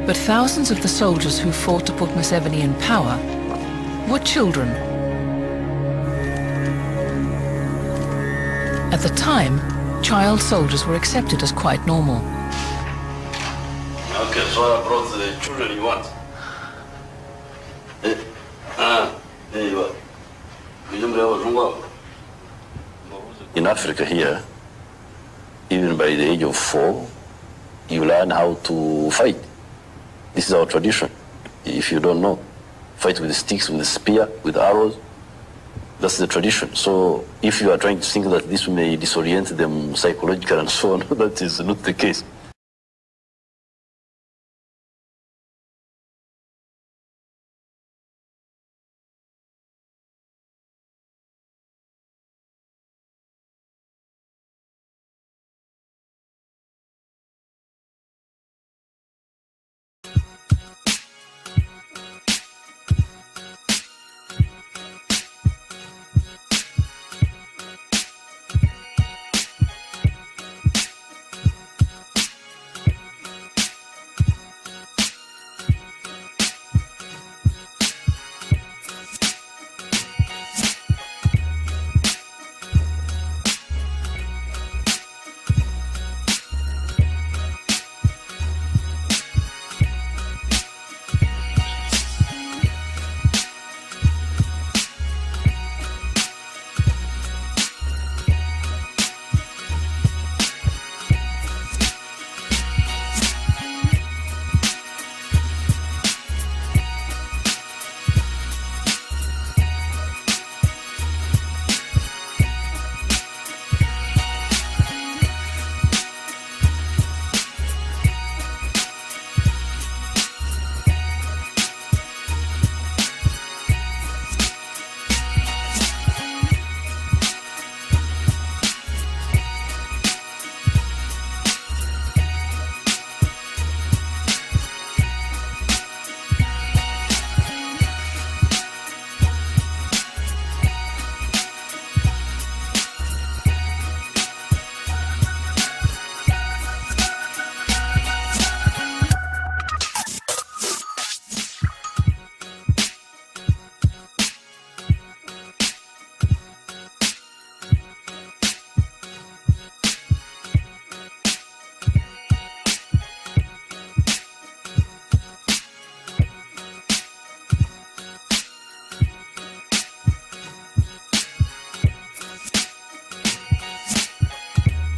But thousands of the soldiers who fought to put Museveni in power were children. At the time, child soldiers were accepted as quite normal. Okay, so I brought the children you want. There you are. In Africa here, even by the age of 4, you learn how to fight. This is our tradition. If you don't know, fight with the sticks, with the spear, with arrows. That's the tradition. So if you are trying to think that this may disorient them psychologically and so on, that is not the case.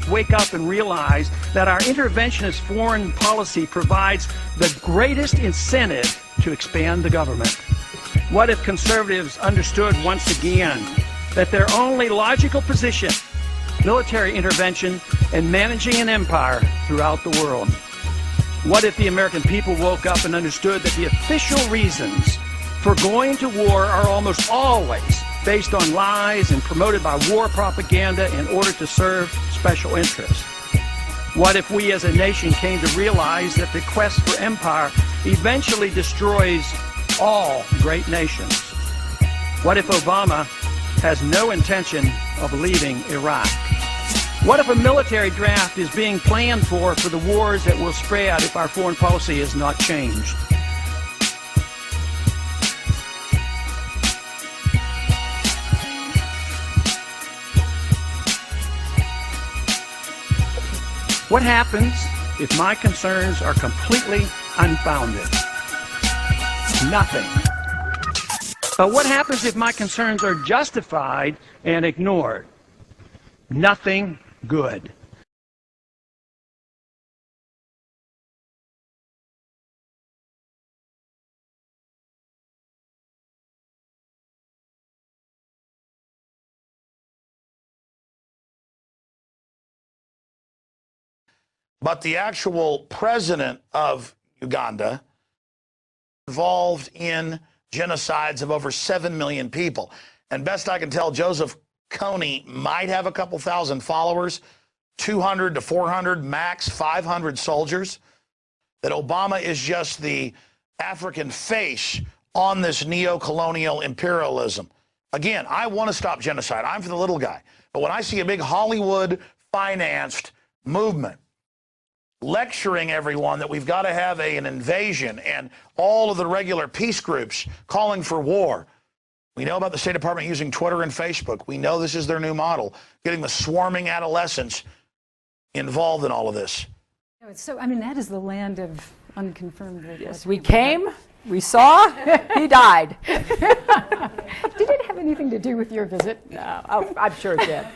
Wake up and realize that our interventionist foreign policy provides the greatest incentive to expand the government? What if conservatives understood once again that their only logical position, military intervention and managing an empire throughout the world? What if the American people woke up and understood that the official reasons for going to war are almost always based on lies and promoted by war propaganda in order to serve special interests? What if we as a nation came to realize that the quest for empire eventually destroys all great nations? What if Obama has no intention of leaving Iraq? What if a military draft is being planned for the wars that will spread if our foreign policy is not changed? What happens if my concerns are completely unfounded? Nothing. But what happens if my concerns are justified and ignored? Nothing good. But the actual president of Uganda involved in genocides of over 7 million people. And best I can tell, Joseph Kony might have a couple thousand followers, 200 to 400, max 500 soldiers. That Obama is just the African face on this neo-colonial imperialism. Again, I want to stop genocide. I'm for the little guy. But when I see a big Hollywood-financed movement lecturing everyone that we've got to have an invasion, and all of the regular peace groups calling for war. We know about the State Department using Twitter and Facebook. We know this is their new model, getting the swarming adolescents involved in all of this. So, I mean, that is the land of unconfirmed. Yes, we came, we saw, he died. Did it have anything to do with your visit? No, oh, I'm sure it did.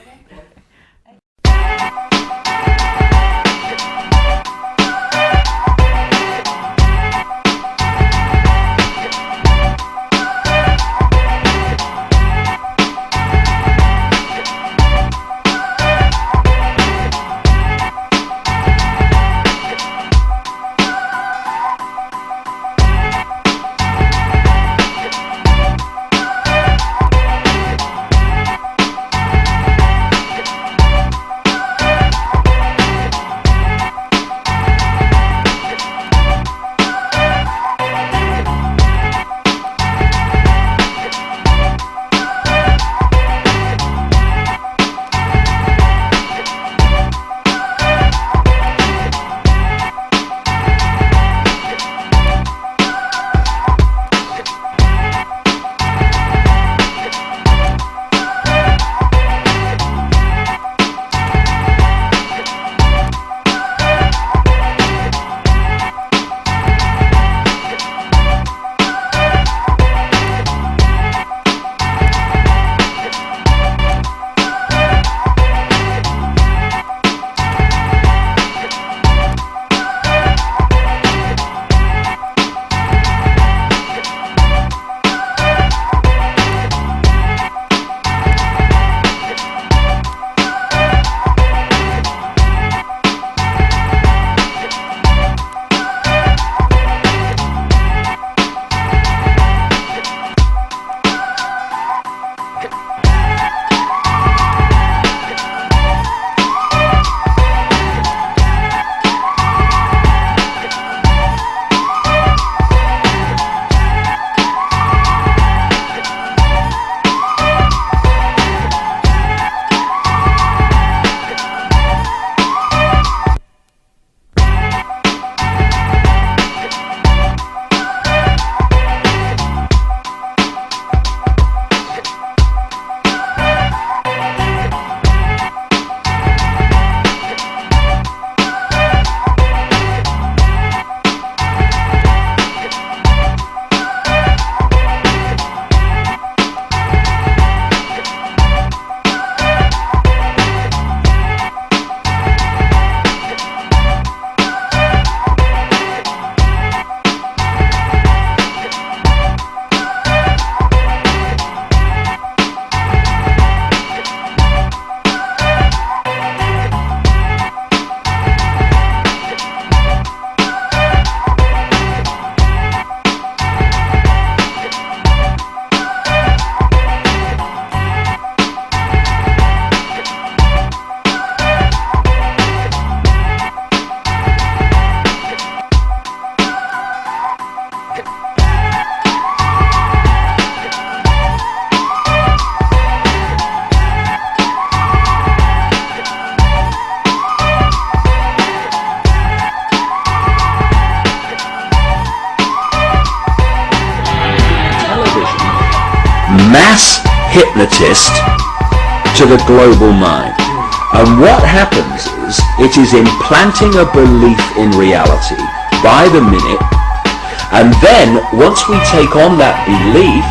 mass hypnotist to the global mind. And what happens is it is implanting a belief in reality by the minute, and then once we take on that belief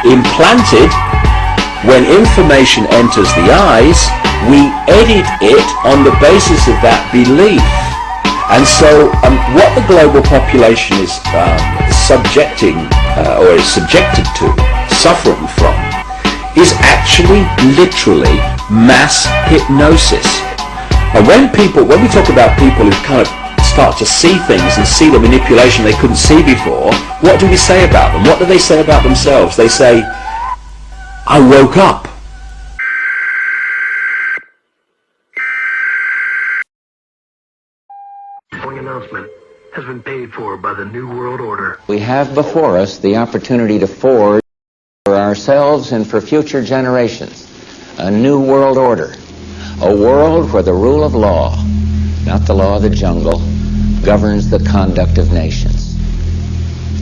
implanted, when information enters the eyes, we edit it on the basis of that belief. And so what the global population is subjected to, suffering from, is actually literally mass hypnosis. And when we talk about people who kind of start to see things and see the manipulation they couldn't see before, what do we say about them? What do they say about themselves? They say, I woke up. The following announcement has been paid for by the New World Order. We have before us the opportunity to forge for ourselves and for future generations a new world order, a world where the rule of law, not the law of the jungle, governs the conduct of nations.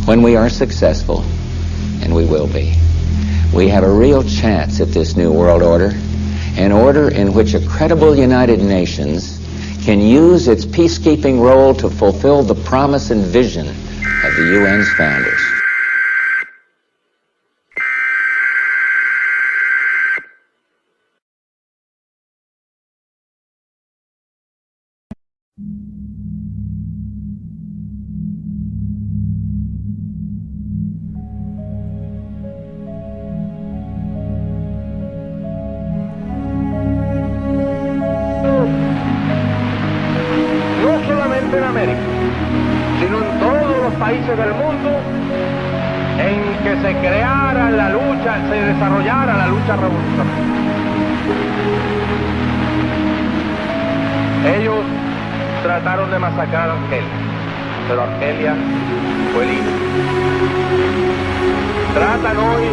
When we are successful, and we will be, we have a real chance at this new world order, an order in which a credible United Nations can use its peacekeeping role to fulfill the promise and vision of the UN's founders. En América, sino en todos los países del mundo en que se creara la lucha, se desarrollara la lucha revolucionaria. Ellos trataron de masacrar a Argelia, pero Argelia fue libre. Tratan hoy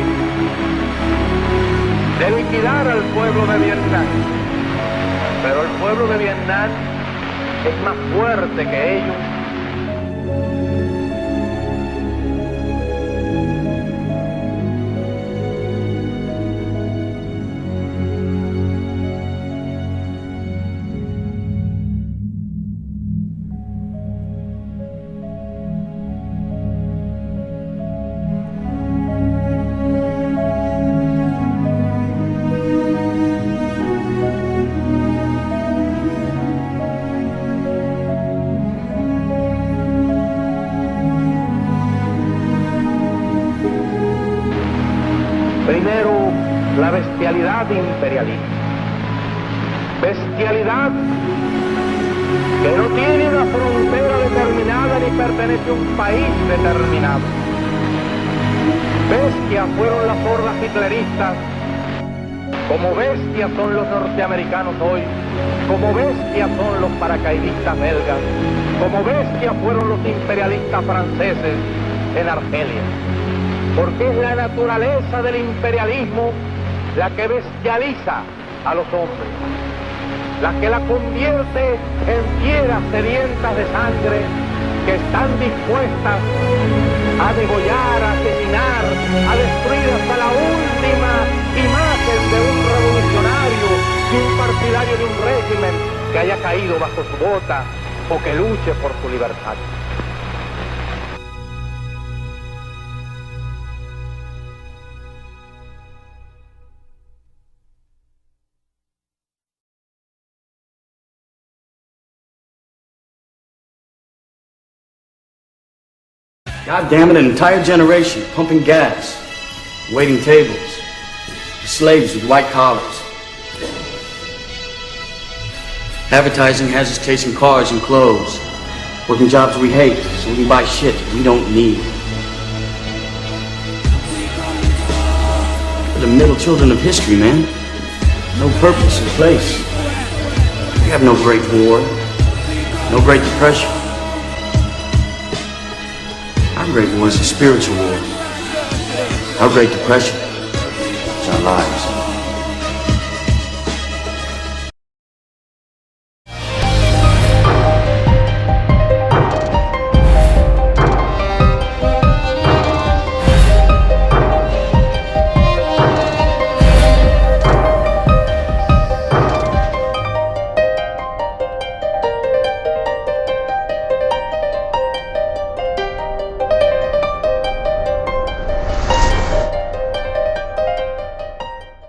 de liquidar al pueblo de Vietnam, pero el pueblo de Vietnam es más fuerte que ellos. Primero, la bestialidad imperialista. Bestialidad que no tiene una frontera determinada ni pertenece a un país determinado. Bestias fueron las hordas hitleristas, como bestias son los norteamericanos hoy, como bestias son los paracaidistas belgas, como bestias fueron los imperialistas franceses en Argelia. Porque es la naturaleza del imperialismo la que bestializa a los hombres, la que la convierte en fieras sedientas de sangre que están dispuestas a degollar, a asesinar, a destruir hasta la última imagen de un revolucionario, de un partidario de un régimen que haya caído bajo su bota o que luche por su libertad. God damn it, an entire generation pumping gas, waiting tables, slaves with white collars. Advertising has us chasing cars and clothes, working jobs we hate so we can buy shit we don't need. We're the middle children of history, man. No purpose or place. We have no Great War, no Great Depression. Our Great War is a spiritual war. Our Great Depression is our lives.